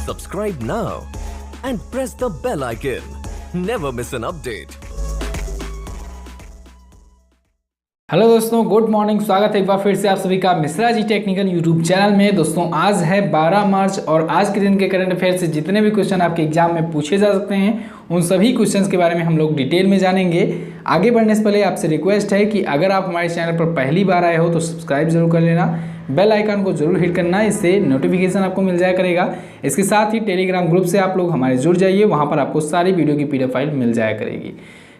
Subscribe now and press the bell icon. Never miss an update. Hello दोस्तों, good morning. स्वागत है एक बार फिर से आप सभी का Mishra ji technical YouTube channel में। दोस्तों आज है 12 मार्च और आज के दिन के करंट अफेयर से जितने भी क्वेश्चन आपके एग्जाम में पूछे जा सकते हैं उन सभी क्वेश्चंस के बारे में हम लोग डिटेल में जानेंगे। आगे बढ़ने से पहले आपसे रिक्वेस्ट है कि अगर आप हमारे चैनल पर पहली बार आए हो तो सब्सक्राइब जरूर कर लेना, बेल आइकन को जरूर हिट करना, इससे नोटिफिकेशन आपको मिल जाया करेगा। इसके साथ ही टेलीग्राम ग्रुप से आप लोग हमारे जुड़ जाइए, वहाँ पर आपको सारी वीडियो की PDF फाइल मिल जाया करेगी।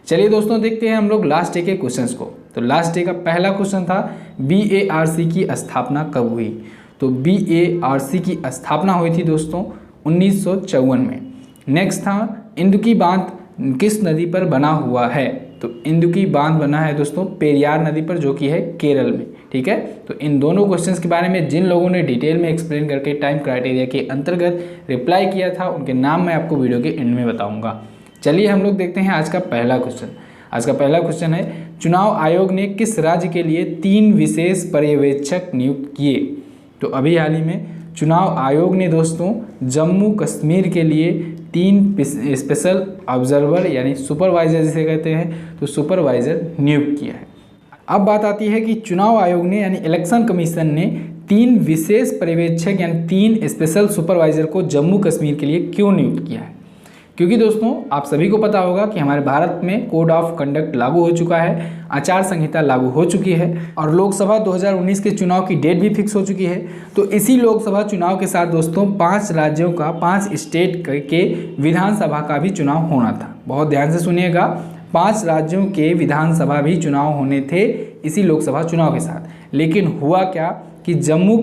चलिए दोस्तों देखते हैं हम लोग लास्ट डे के क्वेश्चंस को। तो लास्ट डे का पहला क्वेश्चन था BARC की स्थापना कब हुई। तो BARC की स्थापना हुई थी दोस्तों 1954 में। नेक्स्ट था इंदुकी बांध किस नदी पर बना हुआ है। तो इंदुकी बांध बना है दोस्तों पेरियार नदी पर, जो कि है केरल में। ठीक है, तो इन दोनों क्वेश्चंस के बारे में जिन लोगों ने डिटेल में एक्सप्लेन करके टाइम क्राइटेरिया के अंतर्गत रिप्लाई किया था उनके नाम मैं आपको वीडियो के एंड में बताऊंगा। चलिए हम लोग देखते हैं आज का पहला क्वेश्चन। आज का पहला क्वेश्चन है, चुनाव आयोग ने किस राज्य के लिए 3 विशेष पर्यवेक्षक नियुक्त किए। तो अभी हाल ही में चुनाव आयोग ने दोस्तों जम्मू कश्मीर के लिए 3 स्पेशल ऑब्जर्वर यानी सुपरवाइजर जिसे कहते हैं, तो सुपरवाइजर नियुक्त किया है। अब बात आती है कि चुनाव आयोग ने यानी इलेक्शन कमीशन ने 3 विशेष पर्यवेक्षक यानी 3 स्पेशल सुपरवाइजर को जम्मू कश्मीर के लिए क्यों नियुक्त किया है। क्योंकि दोस्तों आप सभी को पता होगा कि हमारे भारत में कोड ऑफ कंडक्ट लागू हो चुका है, आचार संहिता लागू हो चुकी है और लोकसभा 2019 के चुनाव की डेट भी फिक्स हो चुकी है। तो इसी लोकसभा चुनाव के साथ दोस्तों 5 राज्यों का 5 स्टेट के विधानसभा का भी चुनाव होना था। बहुत ध्यान से सुनिएगा, 5 राज्यों के विधानसभा भी चुनाव होने थे इसी लोकसभा चुनाव के साथ। लेकिन हुआ क्या कि जम्मू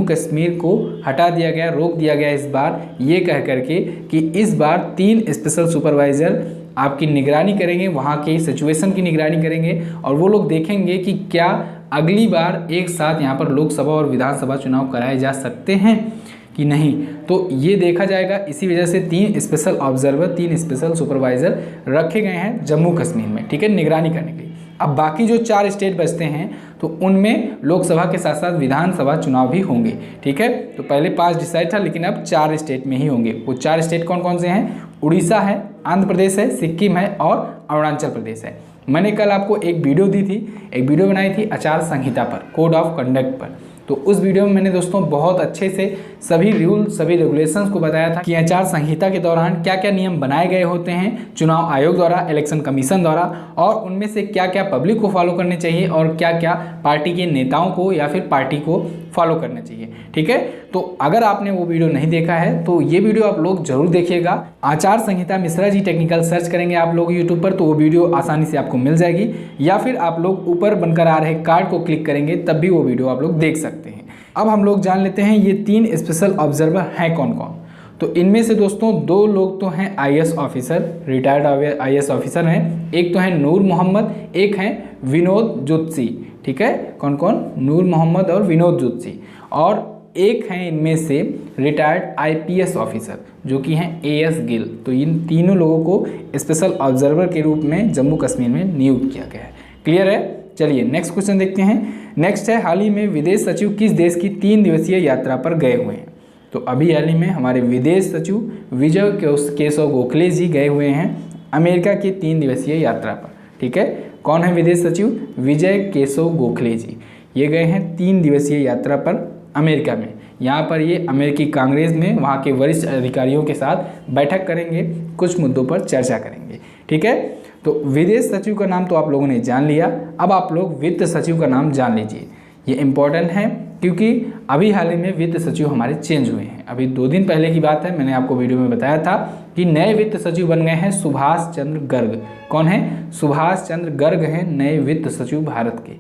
कश्मीर को हटा दिया गया, रोक दिया गया इस बार, ये कह करके कि इस बार 3 स्पेशल सुपरवाइज़र आपकी निगरानी करेंगे, वहाँ के सिचुएशन की निगरानी करेंगे और वो लोग देखेंगे कि क्या अगली बार एक साथ यहाँ पर लोकसभा और विधानसभा चुनाव कराए जा सकते हैं कि नहीं। तो ये देखा जाएगा, इसी वजह से 3 स्पेशल ऑब्जर्वर 3 स्पेशल सुपरवाइज़र रखे गए हैं जम्मू कश्मीर में। ठीक है, निगरानी करने के लिए। अब बाकी जो 4 स्टेट बचते हैं तो उनमें लोकसभा के साथ साथ विधानसभा चुनाव भी होंगे। ठीक है, तो पहले 5 डिसाइड था लेकिन अब 4 स्टेट में ही होंगे। वो 4 स्टेट कौन कौन से हैं? उड़ीसा है, आंध्र प्रदेश है, सिक्किम है और अरुणाचल प्रदेश है। मैंने कल आपको एक वीडियो दी थी, एक वीडियो बनाई थी आचार संहिता पर, कोड ऑफ कंडक्ट पर। तो उस वीडियो में मैंने दोस्तों बहुत अच्छे से सभी रूल सभी रेगुलेशंस को बताया था कि आचार संहिता के दौरान क्या क्या नियम बनाए गए होते हैं चुनाव आयोग द्वारा, इलेक्शन कमीशन द्वारा, और उनमें से क्या क्या पब्लिक को फॉलो करने चाहिए और क्या क्या पार्टी के नेताओं को या फिर पार्टी को फॉलो करना चाहिए। ठीक है, तो अगर आपने वो वीडियो नहीं देखा है तो ये वीडियो आप लोग जरूर देखिएगा। आचार संहिता मिश्रा जी टेक्निकल सर्च करेंगे आप लोग यूट्यूब पर तो वो वीडियो आसानी से आपको मिल जाएगी, या फिर आप लोग ऊपर बनकर आ रहे कार्ड को क्लिक करेंगे तब भी वो वीडियो आप लोग देख सकते हैं। अब हम लोग जान लेते हैं ये 3 स्पेशल ऑब्जर्वर हैं कौन कौन। तो इनमें से दोस्तों 2 लोग तो हैं IAS officer, retired IAS officer हैं। एक तो हैं नूर मोहम्मद, एक हैं विनोद जुत्सी। ठीक है, कौन कौन? नूर मोहम्मद और विनोद जुत्सी। और एक हैं इनमें से रिटायर्ड IPS ऑफिसर जो कि हैं AS गिल। तो इन तीनों लोगों को स्पेशल ऑब्जर्वर के रूप में जम्मू कश्मीर में नियुक्त किया गया है। क्लियर है? चलिए नेक्स्ट क्वेश्चन देखते हैं। नेक्स्ट है, हाल ही में विदेश सचिव किस देश की 3 दिवसीय यात्रा पर गए हुए हैं। तो अभी हाल ही में हमारे विदेश सचिव विजय केशव गोखले जी गए हुए हैं अमेरिका की 3 दिवसीय यात्रा पर। ठीक है, कौन है विदेश सचिव? विजय केशव गोखले जी। ये गए हैं 3 दिवसीय यात्रा पर अमेरिका में। यहाँ पर ये अमेरिकी कांग्रेस में वहाँ के वरिष्ठ अधिकारियों के साथ बैठक करेंगे, कुछ मुद्दों पर चर्चा करेंगे। ठीक है, तो विदेश सचिव का नाम तो आप लोगों ने जान लिया। अब आप लोग वित्त सचिव का नाम जान लीजिए, ये इम्पोर्टेंट है क्योंकि अभी हाल ही में वित्त सचिव हमारे चेंज हुए हैं। अभी 2 दिन पहले की बात है, मैंने आपको वीडियो में बताया था कि नए वित्त सचिव बन गए हैं सुभाष चंद्र गर्ग। कौन है? सुभाष चंद्र गर्ग हैं नए वित्त सचिव भारत के।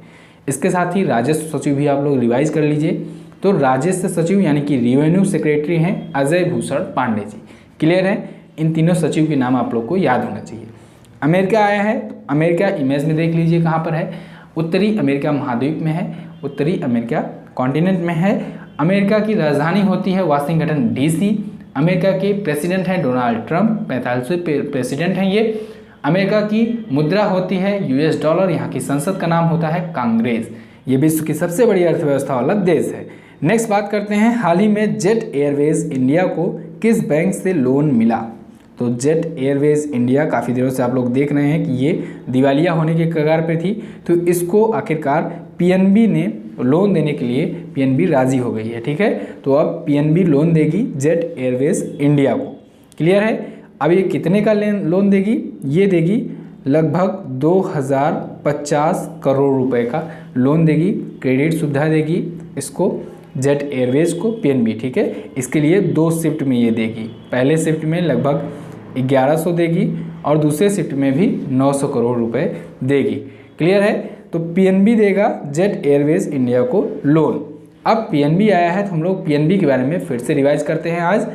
इसके साथ ही राजस्व सचिव भी आप लोग रिवाइज कर लीजिए। तो राजस्व सचिव यानी कि रेवेन्यू सेक्रेटरी हैं अजय भूषण पांडे जी। क्लियर है? इन तीनों सचिव के नाम आप लोग को याद होना चाहिए। अमेरिका आया है, तो अमेरिका इमेज में देख लीजिए कहाँ पर है। उत्तरी अमेरिका महाद्वीप में है, उत्तरी अमेरिका कॉन्टिनेंट में है। अमेरिका की राजधानी होती है वाशिंगटन DC। अमेरिका के प्रेसिडेंट हैं डोनाल्ड ट्रंप, 45वें प्रेसिडेंट हैं ये। अमेरिका की मुद्रा होती है US डॉलर। यहाँ की संसद का नाम होता है कांग्रेस। ये विश्व की सबसे बड़ी अर्थव्यवस्था वाला देश है। नेक्स्ट बात करते हैं, हाल ही में जेट एयरवेज इंडिया को किस बैंक से लोन मिला। तो जेट एयरवेज इंडिया काफ़ी दिनों से आप लोग देख रहे हैं कि ये दिवालिया होने के कगार पे थी, तो इसको आखिरकार पीएनबी ने लोन देने के लिए पीएनबी राजी हो गई है। ठीक है, तो अब पीएनबी लोन देगी जेट एयरवेज इंडिया को। क्लियर है। अब ये कितने का लोन देगी, ये देगी लगभग 2050 करोड़ रुपए का लोन देगी, क्रेडिट सुविधा देगी इसको जेट एयरवेज को पीएनबी। ठीक है, इसके लिए 2 शिफ्ट में ये देगी, पहले शिफ्ट में लगभग 1100 देगी और दूसरे शिफ्ट में भी 900 करोड़ रुपए देगी। क्लियर है, तो पीएनबी देगा जेट एयरवेज इंडिया को लोन। अब पीएनबी आया है तो हम लोग पीएनबी के बारे में फिर से रिवाइज करते हैं आज।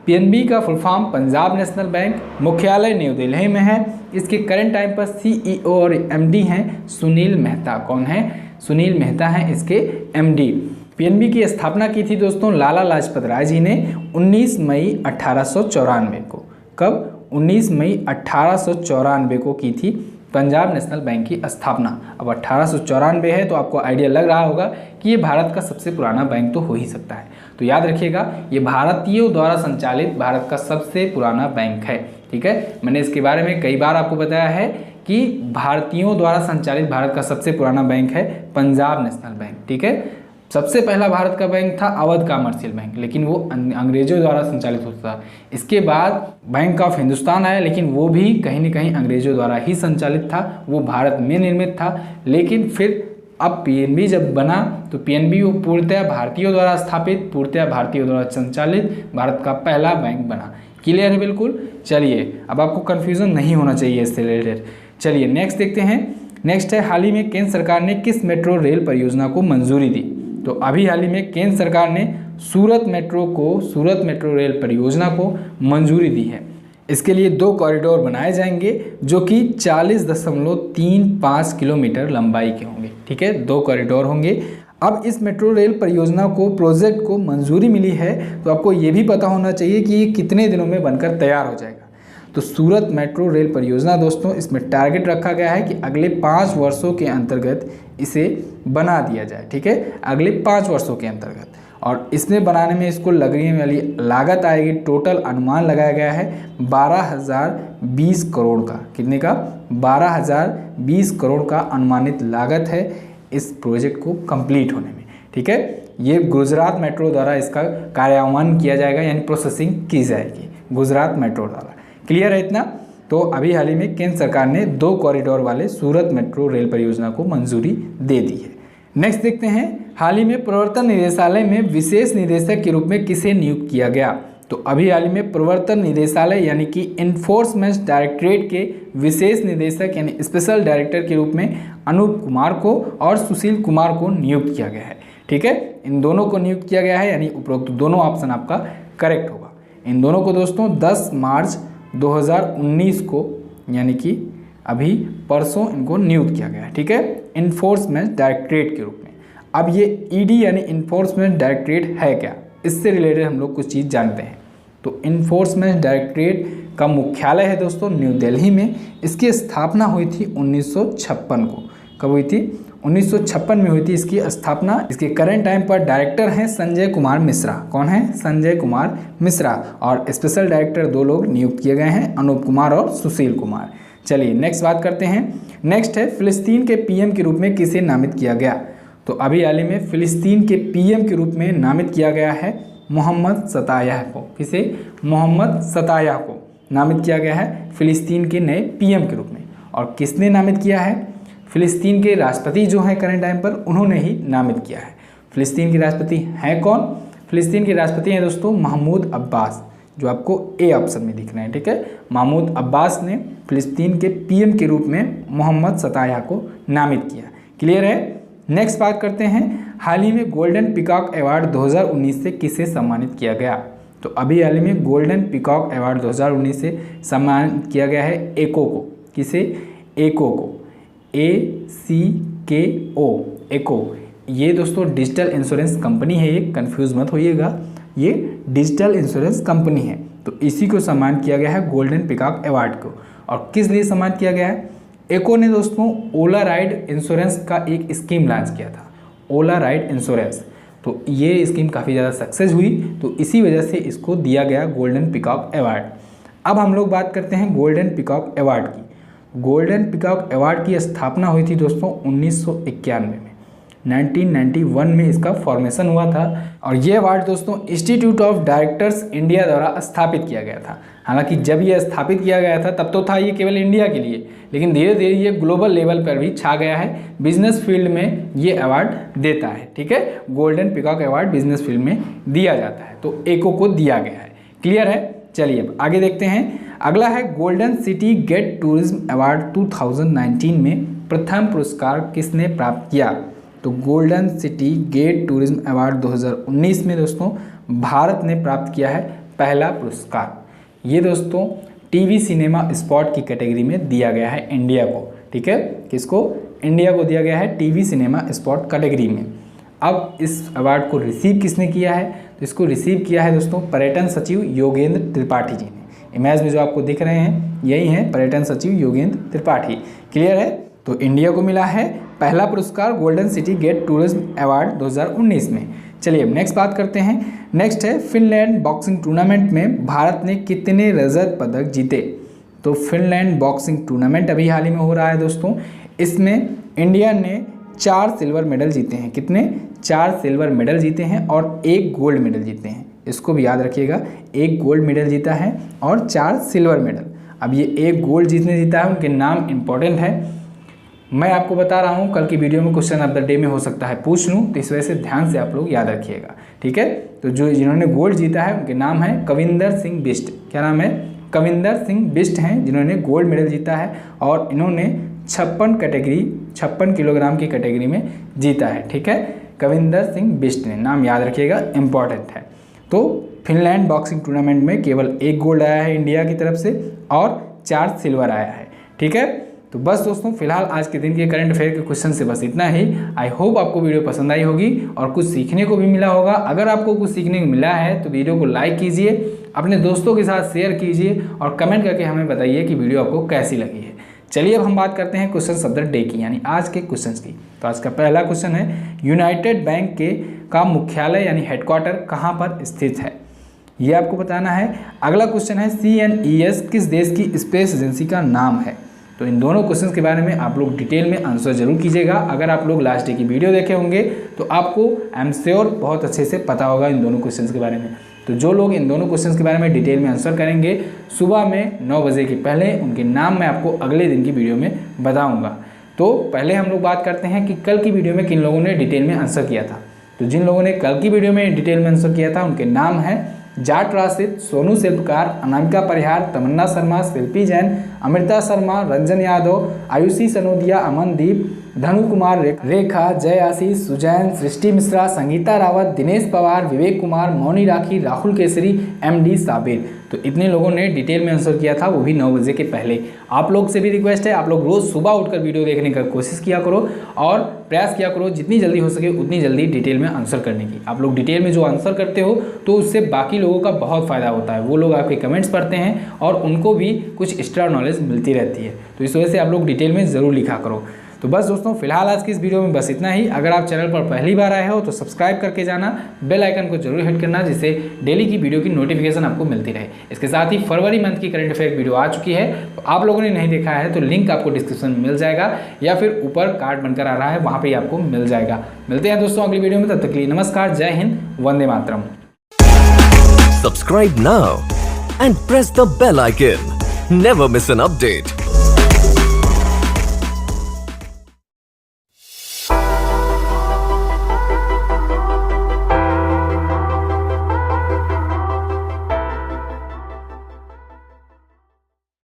पीएनबी का full form Punjab national bank, मुख्यालय न्यू दिल्ली में है। इसके करंट टाइम पर सीईओ और एमडी हैं सुनील मेहता। कौन है? सुनील मेहता हैं इसके एमडी। पीएनबी की स्थापना की थी दोस्तों लाला लाजपत राय जी ने 19 मई 1894 को। कब? 19 मई 1894 को की थी पंजाब नेशनल बैंक की स्थापना। अब 1894 है तो आपको आइडिया लग रहा होगा कि ये भारत का सबसे पुराना बैंक तो हो ही सकता है। तो याद रखिएगा, ये भारतीयों द्वारा संचालित भारत का सबसे पुराना बैंक है। ठीक है, मैंने इसके बारे में कई बार आपको बताया है कि भारतीयों द्वारा संचालित भारत का सबसे पुराना बैंक है पंजाब नेशनल बैंक। ठीक है, सबसे पहला भारत का बैंक था अवध कमर्शियल बैंक, लेकिन वो अंग्रेजों द्वारा संचालित होता था। इसके बाद बैंक ऑफ हिंदुस्तान आया, लेकिन वो भी कहीं न कहीं अंग्रेजों द्वारा ही संचालित था, वो भारत में निर्मित था। लेकिन फिर अब पीएनबी जब बना तो पीएनबी वो पूर्णतः भारतीयों द्वारा स्थापित, पूर्णतः भारतीयों द्वारा संचालित भारत का पहला बैंक बना। क्लियर है बिल्कुल। चलिए, अब आपको कन्फ्यूज़न नहीं होना चाहिए इससे रिलेटेड। चलिए नेक्स्ट देखते हैं। नेक्स्ट है, हाल ही में केंद्र सरकार ने किस मेट्रो रेल परियोजना को मंजूरी दी। तो अभी हाल ही में केंद्र सरकार ने सूरत मेट्रो रेल परियोजना को मंजूरी दी है। इसके लिए 2 कॉरिडोर बनाए जाएंगे जो कि 40.35 किलोमीटर लंबाई के होंगे। ठीक है, 2 कॉरिडोर होंगे। अब इस मेट्रो रेल परियोजना को प्रोजेक्ट को मंजूरी मिली है तो आपको ये भी पता होना चाहिए कि ये कितने दिनों में बनकर तैयार हो जाएगा। तो सूरत मेट्रो रेल परियोजना दोस्तों, इसमें टारगेट रखा गया है कि अगले 5 वर्षों के अंतर्गत इसे बना दिया जाए। ठीक है, अगले 5 वर्षों के अंतर्गत। और इसमें बनाने में इसको लगने वाली लागत आएगी, टोटल अनुमान लगाया गया है 12,020 करोड़ का। कितने का? 12,020 करोड़ का अनुमानित लागत है इस प्रोजेक्ट को कंप्लीट होने में। ठीक है, ये गुजरात मेट्रो द्वारा इसका कार्यान्वयन किया जाएगा, यानी प्रोसेसिंग की जाएगी गुजरात मेट्रो द्वारा। क्लियर है इतना? तो अभी हाल ही में केंद्र सरकार ने 2 कॉरिडोर वाले सूरत मेट्रो रेल परियोजना को मंजूरी दे दी है। नेक्स्ट देखते हैं, हाल ही में प्रवर्तन निदेशालय में विशेष निदेशक के रूप में किसे नियुक्त किया गया। तो अभी हाल ही में प्रवर्तन निदेशालय यानी कि इन्फोर्समेंट डायरेक्टरेट के विशेष निदेशक यानी स्पेशल डायरेक्टर के रूप में अनूप कुमार को और सुशील कुमार को नियुक्त किया गया है। ठीक है, इन दोनों को नियुक्त किया गया है, यानी उपरोक्त दोनों ऑप्शन आपका करेक्ट होगा। इन दोनों को दोस्तों 10 मार्च 2019 को, यानी कि अभी परसों इनको नियुक्त किया गया है। ठीक है, इन्फोर्समेंट डायरेक्टरेट के रूप में। अब ये ईडी यानी इन्फोर्समेंट डायरेक्टरेट है क्या, इससे रिलेटेड हम लोग कुछ चीज़ जानते हैं। तो इन्फोर्समेंट डायरेक्टरेट का मुख्यालय है दोस्तों न्यू दिल्ली में। इसकी स्थापना हुई थी 1956 को। कब हुई थी? 1956 में हुई थी इसकी स्थापना। इसके करंट टाइम पर डायरेक्टर हैं संजय कुमार मिश्रा। कौन है? संजय कुमार मिश्रा। और स्पेशल डायरेक्टर 2 लोग नियुक्त किए गए हैं, अनूप कुमार और सुशील कुमार। चलिए नेक्स्ट बात करते हैं। नेक्स्ट है, फिलिस्तीन के पीएम के रूप में किसे नामित किया गया। तो अभी हाल ही में फिलिस्तीन के पीएम के रूप में नामित किया गया है मोहम्मद सतायाह को। किसे? मोहम्मद सतायाह को नामित किया गया है फिलिस्तीन के नए पीएम के रूप में। और किसने नामित किया है? फिलिस्तीन के राष्ट्रपति जो हैं करंट टाइम पर, उन्होंने ही नामित किया है। फिलिस्तीन के राष्ट्रपति हैं कौन? फिलिस्तीन के राष्ट्रपति हैं दोस्तों महमूद अब्बास, जो आपको ए ऑप्शन में दिख रहे हैं। ठीक है, महमूद अब्बास ने फिलिस्तीन के पीएम के रूप में मोहम्मद सतायाह को नामित किया। क्लियर है? नेक्स्ट बात करते हैं, हाल ही में गोल्डन पीकॉक अवार्ड 2019 से किसे सम्मानित किया गया। तो अभी हाल ही में गोल्डन पीकॉक अवार्ड 2019 से सम्मानित किया गया है एको को। किसे? एको को। ACKO, एको। ये दोस्तों डिजिटल इंश्योरेंस कंपनी है, ये कंफ्यूज मत होइएगा, ये डिजिटल इंश्योरेंस कंपनी है। तो इसी को सम्मानित किया गया है गोल्डन पीकॉक अवार्ड को। और किस लिए सम्मानित किया गया है? एको ने दोस्तों ओला राइड इंश्योरेंस का एक स्कीम लॉन्च किया था। ओला राइड इंश्योरेंस, तो ये स्कीम काफ़ी ज़्यादा सक्सेस हुई, तो इसी वजह से इसको दिया गया गोल्डन पीकॉक अवार्ड। अब हम लोग बात करते हैं गोल्डन पीकॉक अवार्ड की। गोल्डन पीकॉक अवार्ड की स्थापना हुई थी दोस्तों 1991 में, 1991 में इसका फॉर्मेशन हुआ था। और ये अवार्ड दोस्तों इंस्टीट्यूट ऑफ डायरेक्टर्स इंडिया द्वारा स्थापित किया गया था। हालांकि जब ये स्थापित किया गया था तब तो था ये केवल इंडिया के लिए, लेकिन धीरे धीरे ये ग्लोबल लेवल पर भी छा गया है। बिजनेस फील्ड में ये अवार्ड देता है, ठीक है। Golden peacock award business field में दिया जाता है, तो एको को दिया गया है। क्लियर है? चलिए अब आगे देखते हैं। अगला है Golden City Gate Tourism Award 2019 में प्रथम पुरस्कार किसने प्राप्त किया? तो Golden City Gate Tourism Award 2019 में दोस्तों भारत ने प्राप्त किया है पहला पुरस्कार। ये दोस्तों टीवी सिनेमा स्पॉट की कैटेगरी में दिया गया है इंडिया को, ठीक है। किसको? इंडिया को दिया गया है टीवी सिनेमा स्पॉट कैटेगरी में। अब इस अवार्ड को रिसीव किसने किया है? तो इसको रिसीव किया है दोस्तों पर्यटन सचिव योगेंद्र त्रिपाठी जी ने। इमेज में जो आपको दिख रहे हैं यही हैं पर्यटन सचिव योगेंद्र त्रिपाठी। क्लियर है? तो इंडिया को मिला है पहला पुरस्कार Golden City Gate Tourism Award 2019 में। चलिए अब नेक्स्ट बात करते हैं। नेक्स्ट है फिनलैंड बॉक्सिंग टूर्नामेंट में भारत ने कितने रजत पदक जीते? तो फिनलैंड बॉक्सिंग टूर्नामेंट अभी हाल ही में हो रहा है दोस्तों। इसमें इंडिया ने 4 सिल्वर मेडल जीते हैं। कितने? 4 सिल्वर मेडल जीते हैं और 1 गोल्ड मेडल जीते हैं। इसको भी याद रखिएगा, 1 गोल्ड मेडल जीता है और 4 सिल्वर मेडल। अब ये 1 गोल्ड जिसने जीता है उनके नाम इंपॉर्टेंट है, मैं आपको बता रहा हूँ। कल की वीडियो में क्वेश्चन ऑफ द डे में हो सकता है पूछ लूँ, तो इस वजह से ध्यान से आप लोग याद रखिएगा, ठीक है। तो जिन्होंने गोल्ड जीता है उनके नाम है कविंदर सिंह बिष्ट। क्या नाम है? कविंदर सिंह बिष्ट हैं जिन्होंने गोल्ड मेडल जीता है और इन्होंने 56 किलोग्राम की कैटेगरी में जीता है, ठीक है। कविंदर सिंह बिष्ट ने, नाम याद रखिएगा, इंपॉर्टेंट है। तो फिनलैंड बॉक्सिंग टूर्नामेंट में केवल 1 गोल्ड आया है इंडिया की तरफ से और 4 सिल्वर आया है, ठीक है। तो बस दोस्तों फिलहाल आज के दिन के करंट अफेयर के क्वेश्चन से बस इतना ही। आई होप आपको वीडियो पसंद आई होगी और कुछ सीखने को भी मिला होगा। अगर आपको कुछ सीखने को मिला है तो वीडियो को लाइक कीजिए, अपने दोस्तों के साथ शेयर कीजिए और कमेंट करके हमें बताइए कि वीडियो आपको कैसी लगी है। चलिए अब हम बात करते हैं क्वेश्चन ऑफ द डे की, यानी आज के क्वेश्चन की। तो आज का पहला क्वेश्चन है यूनाइटेड बैंक का मुख्यालय यानी हेडक्वार्टर कहाँ पर स्थित है? ये आपको बताना है। अगला क्वेश्चन है CNES किस देश की स्पेस एजेंसी का नाम है? तो इन दोनों क्वेश्चंस के बारे में आप लोग डिटेल में आंसर जरूर कीजिएगा। अगर आप लोग लास्ट डे की वीडियो देखे होंगे तो आपको आई एम श्योर बहुत अच्छे से पता होगा इन दोनों क्वेश्चंस के बारे में। तो जो लोग इन दोनों क्वेश्चंस के बारे में डिटेल में आंसर करेंगे सुबह में 9 बजे के पहले, उनके नाम मैं आपको अगले दिन की वीडियो में बताऊँगा। तो पहले हम लोग बात करते हैं कि कल की वीडियो में किन लोगों ने डिटेल में आंसर किया था। तो जिन लोगों ने कल की वीडियो में डिटेल में आंसर किया था उनके नाम हैं जाट राशिद, सोनू शिल्पकार, अनामिका परिहार, तमन्ना शर्मा, शिल्पी जैन, अमृता शर्मा, रंजन यादव, आयुषी सनोदिया, अमनदीप, धनु कुमार, रेखा, जय आशीष, सुजैन, सृष्टि मिश्रा, संगीता रावत, दिनेश पवार, विवेक कुमार, मौनी राखी, राहुल केसरी, MD साबिर। तो इतने लोगों ने डिटेल में आंसर किया था, वो भी 9 बजे के पहले। आप लोग से भी रिक्वेस्ट है, आप लोग रोज़ सुबह उठकर वीडियो देखने का कोशिश किया करो और प्रयास किया करो जितनी जल्दी हो सके उतनी जल्दी डिटेल में आंसर करने की। आप लोग डिटेल में जो आंसर करते हो तो उससे बाकी लोगों का बहुत फ़ायदा होता है। वो लोग आपके कमेंट्स पढ़ते हैं और उनको भी कुछ एक्स्ट्रा नॉलेज मिलती रहती है। तो इस वजह से आप लोग डिटेल में ज़रूर लिखा करो। तो बस दोस्तों फिलहाल आज की इस वीडियो में बस इतना ही। अगर आप चैनल पर पहली बार आए हो तो सब्सक्राइब करके जाना, बेल आइकन को जरूर हिट करना जिससे डेली की वीडियो की नोटिफिकेशन आपको मिलती रहे। इसके साथ ही फरवरी मंथ की करंट अफेयर वीडियो आ चुकी है, तो आप लोगों ने नहीं देखा है तो लिंक आपको डिस्क्रिप्शन में मिल जाएगा या फिर ऊपर कार्ड बनकर आ रहा है वहाँ पर आपको मिल जाएगा। मिलते हैं दोस्तों अगली वीडियो में, तब तक के लिए नमस्कार, जय Hind, Vande Mataram. Subscribe now and press the bell icon. Never miss an update.